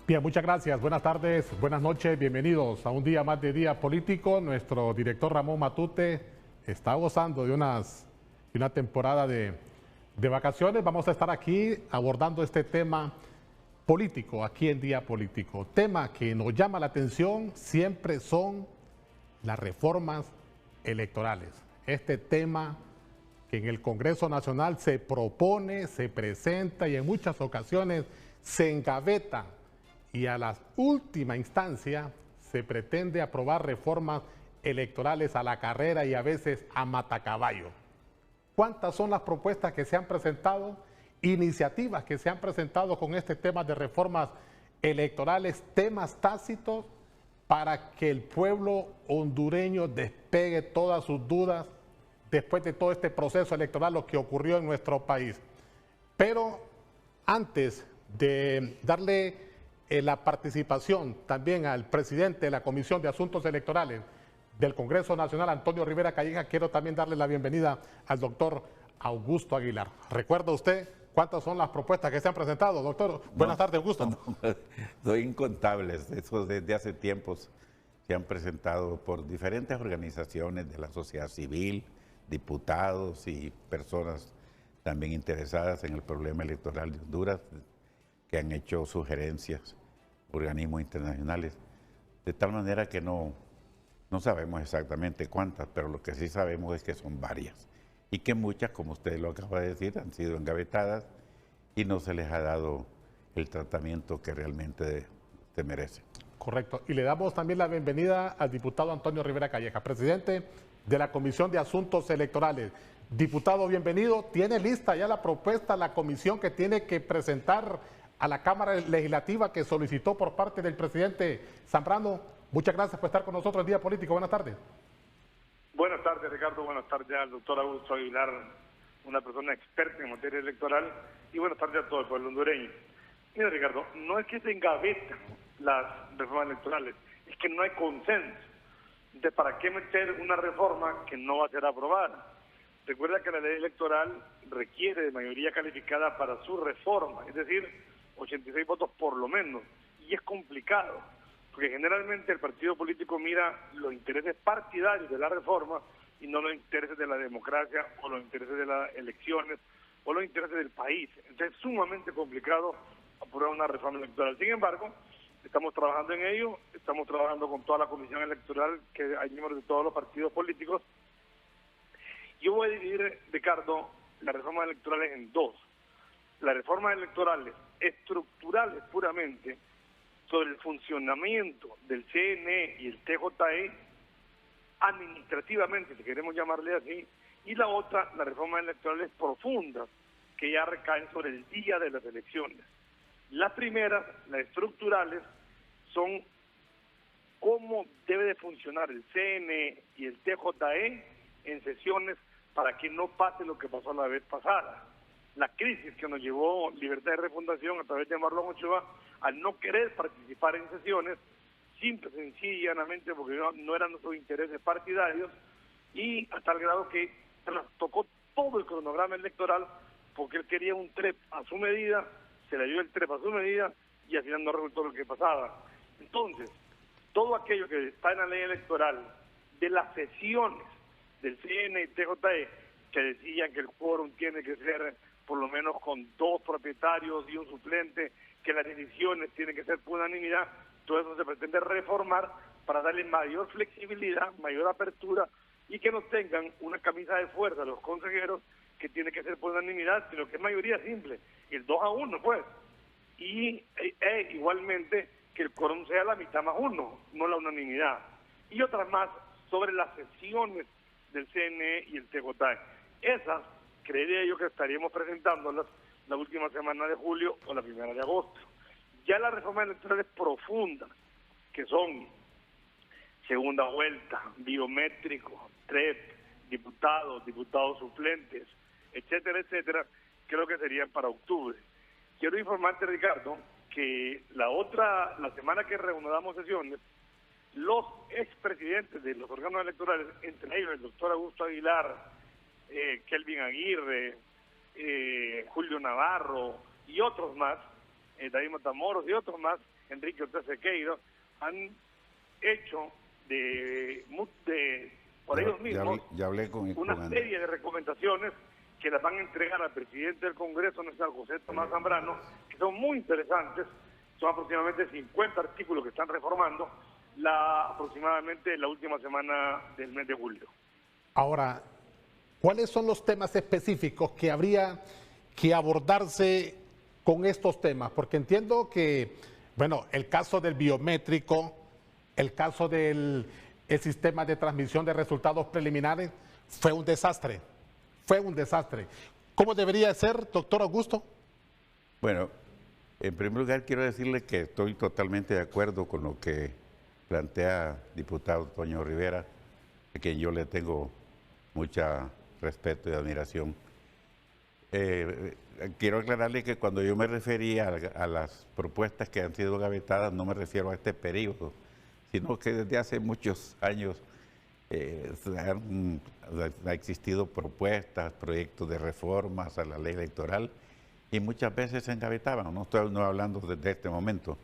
Bien, muchas gracias. Buenas tardes, buenas noches, bienvenidos a un día más de Día Político. Nuestro director Ramón Matute está gozando de una temporada de vacaciones. Vamos a estar aquí abordando este tema político, aquí en Día Político. Tema que nos llama la atención siempre son las reformas electorales. Este tema que en el Congreso Nacional se propone, se presenta y en muchas ocasiones se engaveta y a la última instancia se pretende aprobar reformas electorales a la carrera y a veces a matacaballo. ¿Cuántas son las propuestas que se han presentado, iniciativas que se han presentado con este tema de reformas electorales, temas tácitos para que el pueblo hondureño despegue todas sus dudas después de todo este proceso electoral, lo que ocurrió en nuestro país? Pero antes de darle la participación también al presidente de la Comisión de Asuntos Electorales del Congreso Nacional, Antonio Rivera Calleja, quiero también darle la bienvenida al doctor Augusto Aguilar. ¿Recuerda usted cuántas son las propuestas que se han presentado, doctor? Buenas tardes, Augusto. Son incontables, esos desde hace tiempos se han presentado por diferentes organizaciones de la sociedad civil, diputados y personas también interesadas en el problema electoral de Honduras, que han hecho sugerencias, organismos internacionales, de tal manera que no sabemos exactamente cuántas, pero lo que sí sabemos es que son varias y que muchas, como usted lo acaba de decir, han sido engavetadas y no se les ha dado el tratamiento que realmente se merece. Correcto. Y le damos también la bienvenida al diputado Antonio Rivera Calleja, presidente de la Comisión de Asuntos Electorales. Diputado, bienvenido. ¿Tiene lista ya la propuesta, la comisión que tiene que presentar a la Cámara Legislativa que solicitó por parte del presidente Zambrano? Muchas gracias por estar con nosotros en Día Político. Buenas tardes. Buenas tardes, Ricardo. Buenas tardes al doctor Augusto Aguilar, una persona experta en materia electoral, y buenas tardes a todo el pueblo hondureño. Mira, Ricardo, no es que se engavetan las reformas electorales, es que no hay consenso. Entonces, ¿para qué meter una reforma que no va a ser aprobada? Recuerda que la ley electoral requiere de mayoría calificada para su reforma, es decir, 86 votos por lo menos, y es complicado, porque generalmente el partido político mira los intereses partidarios de la reforma y no los intereses de la democracia o los intereses de las elecciones o los intereses del país. Entonces es sumamente complicado aprobar una reforma electoral. Sin embargo, estamos trabajando en ello, estamos trabajando con toda la comisión electoral, que hay miembros de todos los partidos políticos. Yo voy a dividir, Ricardo, las reformas electorales en dos. Las reformas electorales estructurales puramente sobre el funcionamiento del CNE y el TJE, administrativamente, si queremos llamarle así, y la otra, las reformas electorales profundas, que ya recaen sobre el día de las elecciones. Las primeras, las estructurales, son cómo debe de funcionar el CNE y el TJE en sesiones para que no pase lo que pasó la vez pasada. La crisis que nos llevó Libertad de Refundación a través de Marlon Ochoa al no querer participar en sesiones, simple, sencillamente porque no eran nuestros intereses partidarios, y hasta el grado que tocó todo el cronograma electoral porque él quería un TREP a su medida, se le dio el TREP a su medida y al final no resultó lo que pasaba. Entonces, todo aquello que está en la ley electoral de las sesiones del CNE y TJE, que decían que el quórum tiene que ser por lo menos con 2 propietarios y un suplente, que las decisiones tienen que ser por unanimidad, todo eso se pretende reformar para darle mayor flexibilidad, mayor apertura, y que no tengan una camisa de fuerza a los consejeros que tiene que ser por unanimidad, sino que es mayoría simple, el 2-1 pues, y igualmente que el quórum sea la mitad más 1, no la unanimidad, y otras más sobre las sesiones del CNE y el TJE. Esas creería yo que estaríamos presentándolas la última semana de julio o la primera de agosto. Ya las reformas electorales profundas, que son segunda vuelta, biométrico, TREP, diputados suplentes, etcétera, etcétera, creo que serían para octubre. Quiero informarte, Ricardo, que la semana que reanudamos sesiones, los expresidentes de los órganos electorales, entre ellos el doctor Augusto Aguilar, Kelvin Aguirre, Julio Navarro y otros más, David Matamoros y otros más, Enrique Ortega Sequeiro, han hecho por ellos mismos ya hablé con una serie de recomendaciones que las van a entregar al presidente del Congreso Nacional, José Tomás Zambrano, que son muy interesantes. Son aproximadamente 50 artículos que están reformando aproximadamente la última semana del mes de julio. Ahora, ¿cuáles son los temas específicos que habría que abordarse con estos temas? Porque entiendo que, bueno, el caso del biométrico, el caso del sistema de transmisión de resultados preliminares fue un desastre. Fue un desastre. ¿Cómo debería ser, doctor Augusto? Bueno, en primer lugar quiero decirle que estoy totalmente de acuerdo con lo que plantea el diputado Toño Rivera, a quien yo le tengo mucho respeto y admiración. Quiero aclararle que cuando yo me refería a las propuestas que han sido gavetadas, no me refiero a este periodo, sino que desde hace muchos años ha existido propuestas, proyectos de reformas a la ley electoral y muchas veces se engavetaban. No estoy hablando desde este momento.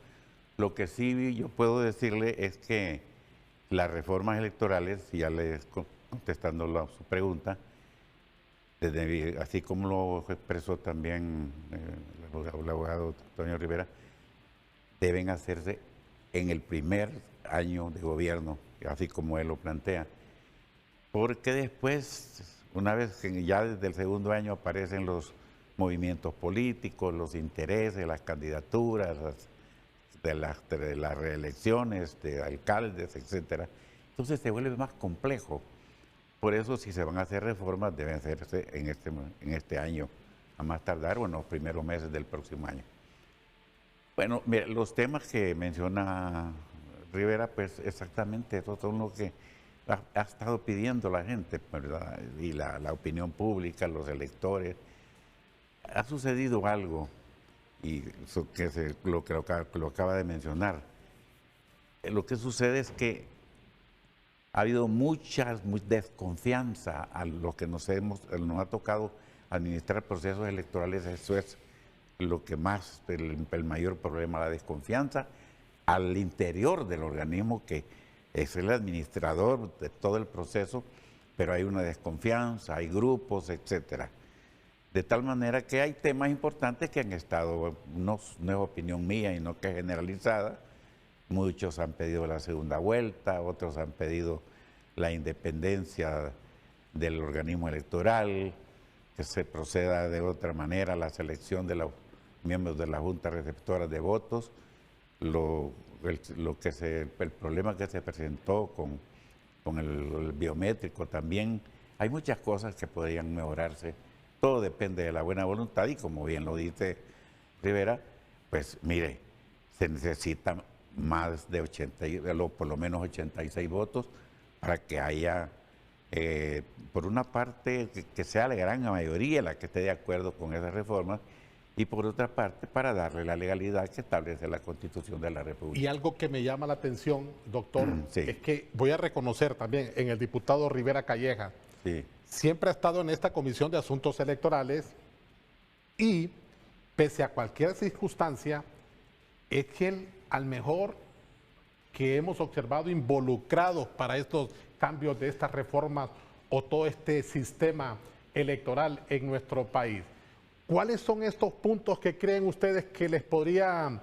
Lo que sí yo puedo decirle es que las reformas electorales, ya les contestando su pregunta, así como lo expresó también el abogado Toño Rivera, deben hacerse en el primer año de gobierno, así como él lo plantea. Porque después, una vez que ya desde el segundo año aparecen los movimientos políticos, los intereses, las candidaturas, de las reelecciones de alcaldes, etcétera, entonces se vuelve más complejo. Por eso, si se van a hacer reformas, deben hacerse en este año, a más tardar o en los primeros meses del próximo año. Bueno, mira, los temas que menciona Rivera, pues exactamente esos son los que ha estado pidiendo la gente, ¿verdad? Y la opinión pública, los electores. Ha sucedido algo, y lo acaba de mencionar. Lo que sucede es que ha habido mucha desconfianza a los que nos ha tocado administrar procesos electorales. Eso es lo que más, el mayor problema, la desconfianza al interior del organismo, que es el administrador de todo el proceso, pero hay una desconfianza, hay grupos, etcétera. De tal manera que hay temas importantes que han estado, no es opinión mía y no que es generalizada. Muchos han pedido la segunda vuelta, otros han pedido la independencia del organismo electoral, que se proceda de otra manera a la selección de los miembros de la Junta Receptora de Votos. El problema que se presentó con el biométrico también. Hay muchas cosas que podrían mejorarse. Todo depende de la buena voluntad y, como bien lo dice Rivera, pues mire, se necesitan más de por lo menos 86 votos para que haya, por una parte, que sea la gran mayoría la que esté de acuerdo con esas reformas, y por otra parte, para darle la legalidad que establece la Constitución de la República. Y algo que me llama la atención, doctor, sí, es que voy a reconocer también en el diputado Rivera Calleja, sí, siempre ha estado en esta Comisión de Asuntos Electorales y, pese a cualquier circunstancia, es que al mejor que hemos observado involucrados para estos cambios de estas reformas o todo este sistema electoral en nuestro país. ¿Cuáles son estos puntos que creen ustedes que les podría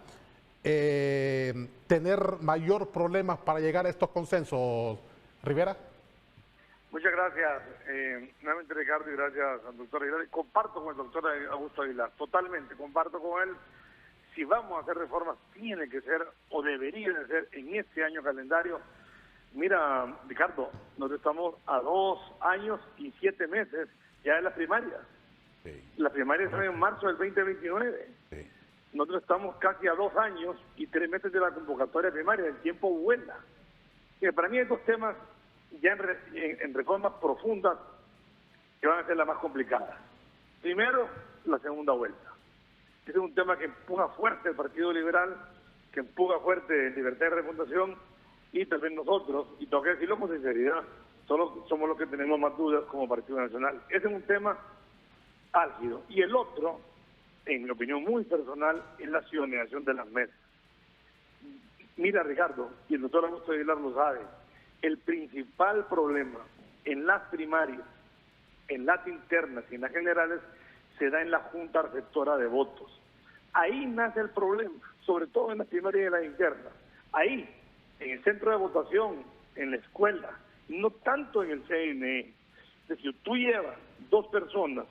tener mayor problemas para llegar a estos consensos, Rivera? Muchas gracias, nuevamente Ricardo, y gracias al doctor Aguilar. Comparto con el doctor Augusto Aguilar, totalmente, comparto con él. Si vamos a hacer reformas, tiene que ser o debería de ser en este año calendario. Mira, Ricardo, nosotros estamos a 2 años y 7 meses ya de las primarias. sí. Las primarias son en marzo del 2029. Sí. Nosotros estamos casi a 2 años y 3 meses de la convocatoria primaria. El tiempo vuela. Para mí hay 2 temas ya en reformas profundas que van a ser las más complicadas. Primero, la segunda vuelta. Ese es un tema que empuja fuerte el Partido Liberal, que empuja fuerte Libertad y Refundación, y también nosotros, y tengo que decirlo con sinceridad, solo somos los que tenemos más dudas como Partido Nacional. Ese es un tema álgido. Y el otro en mi opinión muy personal, es la ciudadanización de las mesas. Mira, Ricardo, y el doctor Augusto Aguilar lo sabe, el principal problema en las primarias, en las internas y en las generales, se da en la Junta Receptora de Votos. Ahí nace el problema, sobre todo en las primarias y en las internas. Ahí, en el centro de votación, en la escuela, no tanto en el CNE. Es decir, tú llevas 2 personas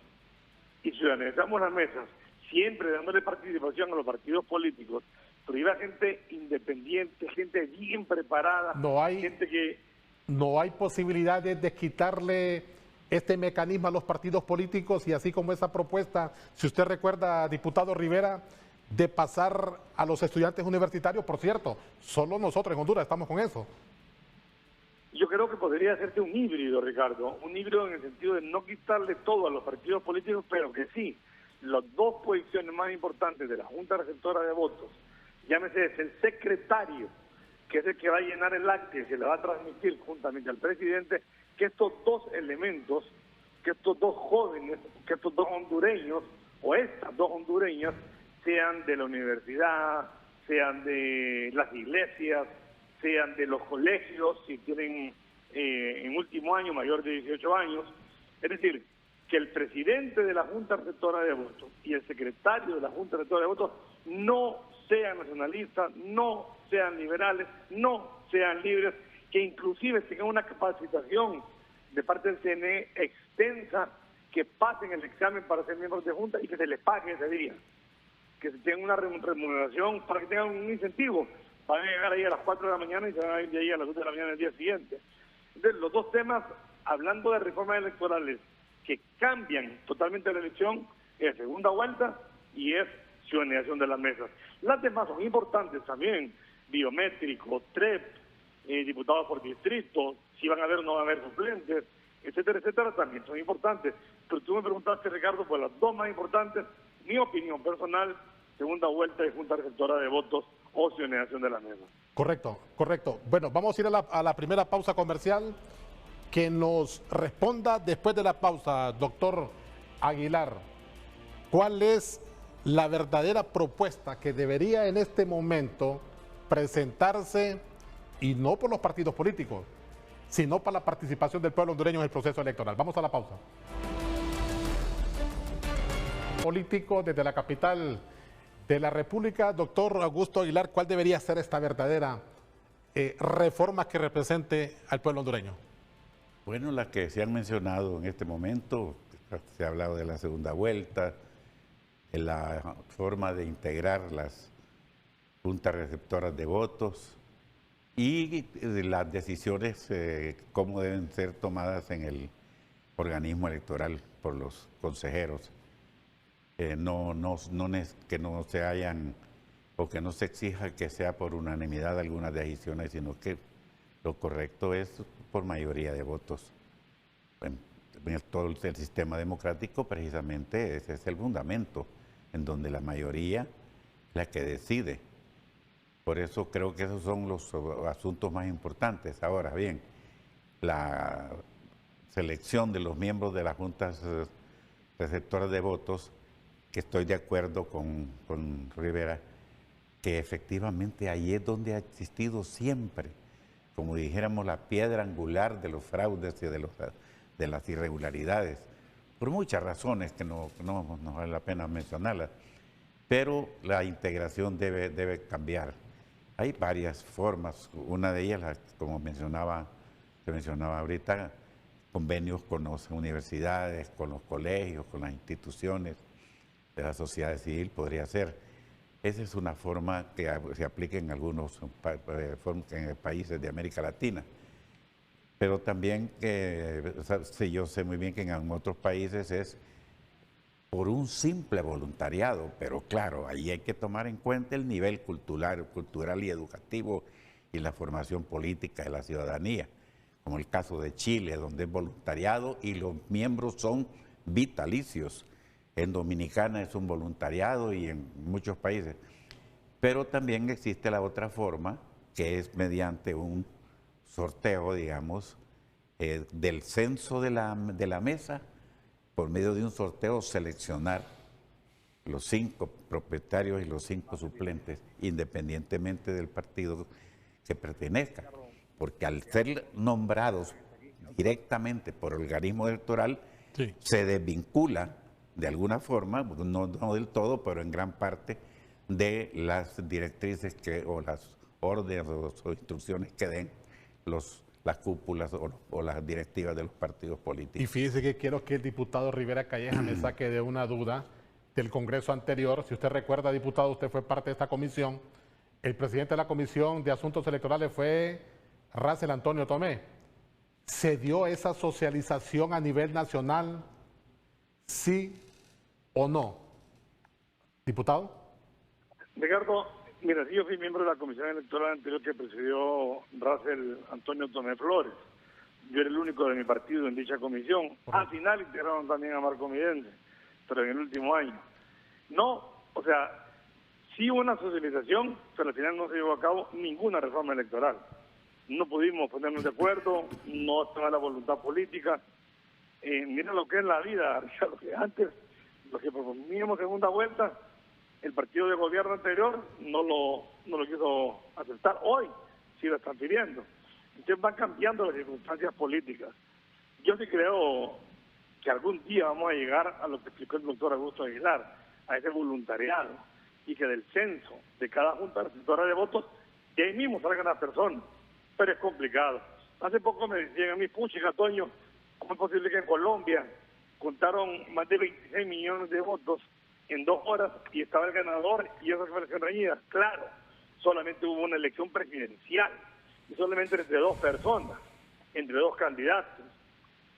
y ciudadanizamos las mesas, siempre dándole participación a los partidos políticos, pero iba gente independiente, gente bien preparada, gente que... No hay posibilidades de quitarle este mecanismo a los partidos políticos y así como esa propuesta, si usted recuerda, diputado Rivera, de pasar a los estudiantes universitarios, por cierto, solo nosotros en Honduras estamos con eso. Yo creo que podría hacerse un híbrido, Ricardo, un híbrido en el sentido de no quitarle todo a los partidos políticos, pero que sí, las 2 posiciones más importantes de la Junta Receptora de Votos, llámese el secretario, que es el que va a llenar el acta y se le va a transmitir juntamente al presidente, que estos 2 elementos, que estos 2 jóvenes, que estos 2 hondureños, o estas 2 hondureñas, sean de la universidad, sean de las iglesias, sean de los colegios, si tienen en último año mayor de 18 años. Es decir, que el presidente de la Junta Receptora de Votos y el secretario de la Junta Receptora de Votos no sean nacionalistas, no sean liberales, no sean libres, que inclusive tengan una capacitación de parte del CNE extensa, que pasen el examen para ser miembros de Junta y que se les pague ese día, que se tenga una remuneración para que tengan un incentivo. Van a llegar ahí a las 4 de la mañana y se van a ir de ahí a las 2 de la mañana del día siguiente. Entonces, los 2 temas, hablando de reformas electorales que cambian totalmente la elección, es segunda vuelta y es ciudadanización de las mesas. Las demás son importantes también, biométrico, TREP, diputados por distrito, si van a haber o no van a haber suplentes, etcétera, etcétera, también son importantes. Pero tú me preguntaste, Ricardo, pues las 2 más importantes, mi opinión personal, segunda vuelta de Junta Receptora de Votos o ciudadanización de las mesas. Correcto, correcto. Bueno, vamos a ir a la primera pausa comercial. Que nos responda después de la pausa, doctor Aguilar, ¿cuál es la verdadera propuesta que debería en este momento presentarse, y no por los partidos políticos, sino para la participación del pueblo hondureño en el proceso electoral? Vamos a la pausa. Político desde la capital de la República, doctor Augusto Aguilar, ¿cuál debería ser esta verdadera reforma que represente al pueblo hondureño? Bueno, las que se han mencionado en este momento, se ha hablado de la segunda vuelta, de la forma de integrar las juntas receptoras de votos y de las decisiones, cómo deben ser tomadas en el organismo electoral por los consejeros. Que no se hayan, o que no se exija que sea por unanimidad algunas decisiones, sino que lo correcto es por mayoría de votos. En todo el sistema democrático, precisamente ese es el fundamento, en donde la mayoría es la que decide. Por eso creo que esos son los asuntos más importantes. Ahora bien, la selección de los miembros de las juntas receptoras de votos, que estoy de acuerdo con Rivera, que efectivamente ahí es donde ha existido siempre, como dijéramos, la piedra angular de los fraudes y de las irregularidades, por muchas razones que no vale la pena mencionarlas, pero la integración debe cambiar. Hay varias formas, una de ellas, como se mencionaba ahorita, convenios con las universidades, con los colegios, con las instituciones de la sociedad civil podría ser. Esa es una forma que se aplica en algunos países de América Latina. Pero también, yo sé muy bien que en otros países es por un simple voluntariado, pero claro, ahí hay que tomar en cuenta el nivel cultural y educativo y la formación política de la ciudadanía, como el caso de Chile, donde es voluntariado y los miembros son vitalicios. En Dominicana es un voluntariado y en muchos países. Pero también existe la otra forma, que es mediante un sorteo, digamos, del censo de la mesa, por medio de un sorteo seleccionar los 5 propietarios y los 5 suplentes, independientemente del partido que pertenezca, porque al ser nombrados directamente por el organismo electoral, Sí. se desvincula de alguna forma, no del todo, pero en gran parte, de las directrices o las órdenes o instrucciones que den las cúpulas o las directivas de los partidos políticos. Y fíjese que quiero que el diputado Rivera Calleja me saque de una duda del Congreso anterior. Si usted recuerda, diputado, usted fue parte de esta comisión. El presidente de la Comisión de Asuntos Electorales fue Racel Antonio Tomé. ¿Se dio esa socialización a nivel nacional? ¿Sí o no? Diputado. Ricardo, mira, yo fui miembro de la comisión electoral anterior que presidió Racel Antonio Tomé Flores. Yo era el único de mi partido en dicha comisión. Al final integraron también a Marco Midense, pero en el último año. No, o sea, sí hubo una socialización, pero al final no se llevó a cabo ninguna reforma electoral. No pudimos ponernos de acuerdo, no estaba la voluntad política. Mira lo que es la vida, Ricardo, que antes, lo que proponíamos segunda vuelta, el partido de gobierno anterior no lo quiso aceptar. Hoy sí lo están pidiendo. Entonces van cambiando las circunstancias políticas. Yo sí creo que algún día vamos a llegar a lo que explicó el doctor Augusto Aguilar, a ese voluntariado, y que del censo de cada junta receptora de votos, de ahí mismo salgan las personas. Pero es complicado. Hace poco me decían a mí, puchica, Toño, ¿cómo es posible que en Colombia contaron más de 26 millones de votos en 2 horas y estaba el ganador y esa fue la reñida? Claro, solamente hubo una elección presidencial y solamente entre 2 personas, entre 2 candidatos.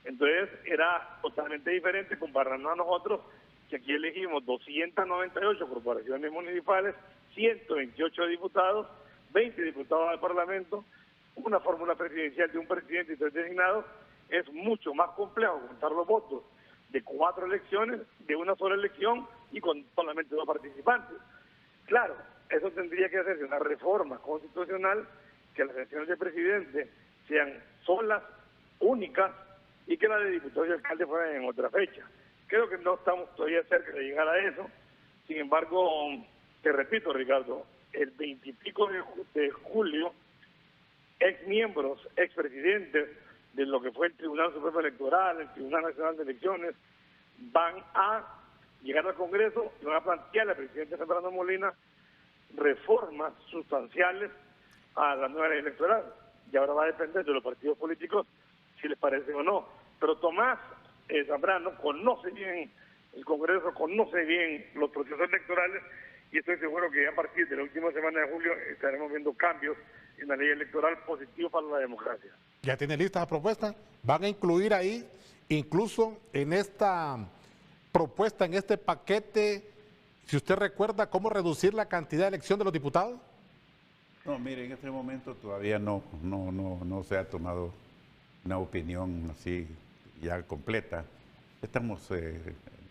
Entonces era totalmente diferente compararnos a nosotros, que aquí elegimos 298 corporaciones municipales, 128 diputados, 20 diputados al Parlamento, una fórmula presidencial de un presidente y 3 designados. Es mucho más complejo contar los votos de 4 elecciones, de una sola elección y con solamente 2 participantes. Claro, eso tendría que hacerse una reforma constitucional, que las elecciones de presidente sean solas, únicas, y que las de diputados y alcaldes fueran en otra fecha. Creo que no estamos todavía cerca de llegar a eso. Sin embargo, te repito, Ricardo, el 20 y pico de julio, exmiembros, expresidentes de lo que fue el Tribunal Supremo Electoral, el Tribunal Nacional de Elecciones, van a llegar al Congreso y van a plantear al presidente Fernando Molina reformas sustanciales a la nueva ley electoral. Y ahora va a depender de los partidos políticos si les parece o no. Pero Tomás Zambrano conoce bien el Congreso, conoce bien los procesos electorales, y estoy seguro que a partir de la última semana de julio estaremos viendo cambios en la ley electoral positivos para la democracia. ¿Ya tiene listas las propuestas? ¿Van a incluir ahí, incluso en esta propuesta, en este paquete, si usted recuerda, cómo reducir la cantidad de elección de los diputados? No, mire, en este momento todavía no se ha tomado una opinión así ya completa. Estamos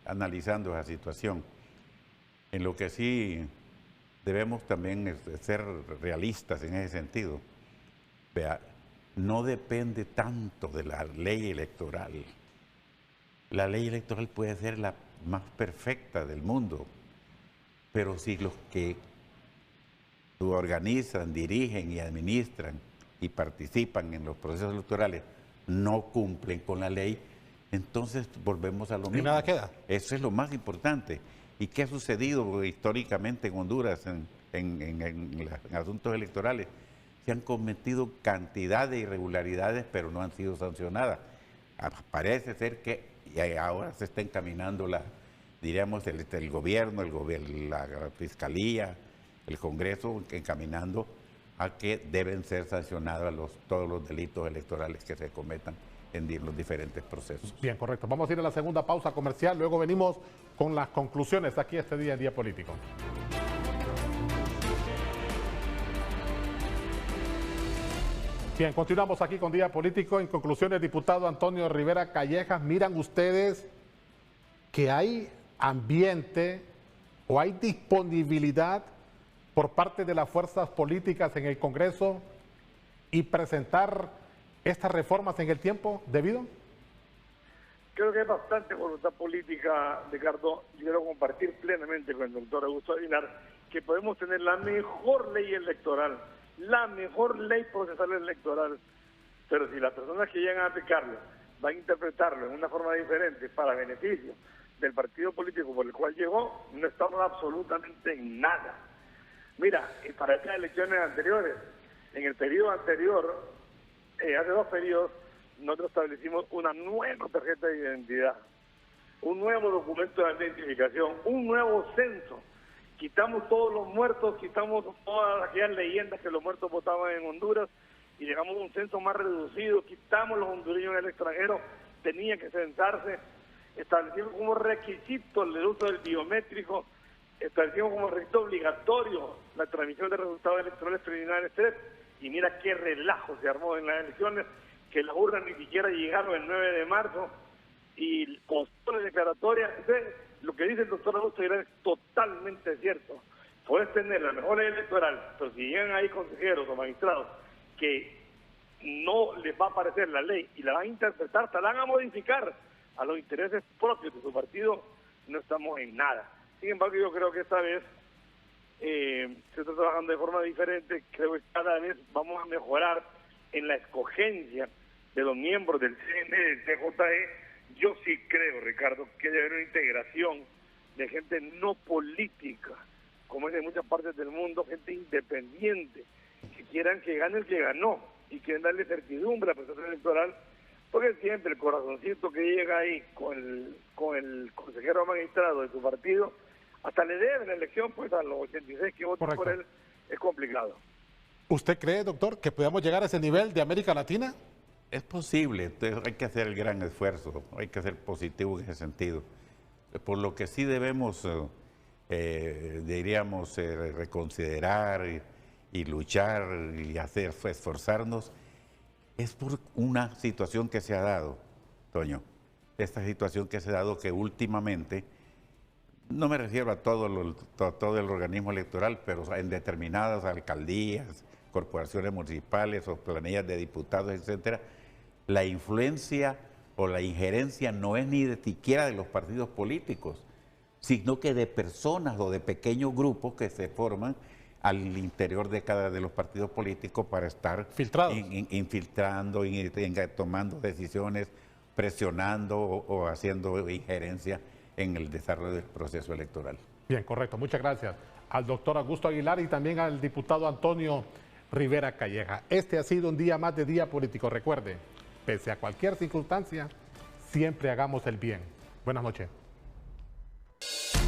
analizando esa situación. En lo que sí debemos también ser realistas en ese sentido. Vea, no depende tanto de la ley electoral. La ley electoral puede ser la más perfecta del mundo, pero si los que organizan, dirigen y administran y participan en los procesos electorales no cumplen con la ley, entonces volvemos a lo mismo. Y nada queda. Eso es lo más importante. ¿Y qué ha sucedido históricamente en Honduras en asuntos electorales? Se han cometido cantidad de irregularidades, pero no han sido sancionadas. Parece ser que ahora se está encaminando diríamos, el gobierno, la fiscalía, el Congreso, encaminando a que deben ser sancionados todos los delitos electorales que se cometan en los diferentes procesos. Bien, correcto. Vamos a ir a la segunda pausa comercial, luego venimos con las conclusiones aquí este día en Día Político. Bien, continuamos aquí con Día Político. En conclusiones, diputado Antonio Rivera Callejas, miran ustedes que hay ambiente o hay disponibilidad por parte de las fuerzas políticas en el Congreso y presentar estas reformas en el tiempo debido. Creo que hay bastante voluntad política, Ricardo. Yo quiero compartir plenamente con el doctor Augusto Aguilar que podemos tener la mejor ley electoral, la mejor ley procesal electoral, pero si las personas que llegan a aplicarlo van a interpretarlo en una forma diferente para beneficio del partido político por el cual llegó, no estamos absolutamente en nada. Mira, para estas elecciones anteriores, en el periodo anterior, hace 2 periodos, nosotros establecimos una nueva tarjeta de identidad, un nuevo documento de identificación, un nuevo censo. Quitamos todos los muertos, quitamos todas aquellas leyendas que los muertos votaban en Honduras y llegamos a un censo más reducido, quitamos los hondureños en el extranjero, tenían que censarse, establecimos como requisito el uso del biométrico, establecimos como requisito obligatorio la transmisión de resultados electorales preliminares 3, y mira qué relajo se armó en las elecciones, que las urnas ni siquiera llegaron el 9 de marzo, y costó la declaratoria. Entonces, lo que dice el doctor Augusto Aguilar es totalmente cierto. Puedes tener la mejor ley electoral, pero si llegan ahí consejeros o magistrados que no les va a parecer la ley y la van a interpretar, hasta la van a modificar a los intereses propios de su partido, no estamos en nada. Sin embargo, yo creo que esta vez se está trabajando de forma diferente. Creo que cada vez vamos a mejorar en la escogencia de los miembros del CNE, del CJE. Yo sí creo, Ricardo, que debe haber una integración de gente no política, como es en muchas partes del mundo, gente independiente, que quieran que gane el que ganó y quieren darle certidumbre al proceso electoral, porque siempre el corazoncito que llega ahí con el consejero magistrado de su partido, hasta le debe la elección, pues a los 86 que votan por él, es complicado. ¿Usted cree, doctor, que podamos llegar a ese nivel de América Latina? Es posible, entonces hay que hacer el gran esfuerzo, hay que ser positivo en ese sentido. Por lo que sí debemos, diríamos, reconsiderar y luchar y esforzarnos, es por una situación que se ha dado, Toño. Esta situación que se ha dado que últimamente, no me refiero a todo el organismo electoral, pero en determinadas alcaldías, corporaciones municipales o planillas de diputados, etcétera, la influencia o la injerencia no es ni de siquiera de los partidos políticos, sino que de personas o de pequeños grupos que se forman al interior de cada de los partidos políticos para estar infiltrando, tomando decisiones, presionando o haciendo injerencia en el desarrollo del proceso electoral. Bien, correcto. Muchas gracias al doctor Augusto Aguilar y también al diputado Antonio Rivera Calleja. Este ha sido un día más de Día Político. Recuerde, pese a cualquier circunstancia, siempre hagamos el bien. Buenas noches.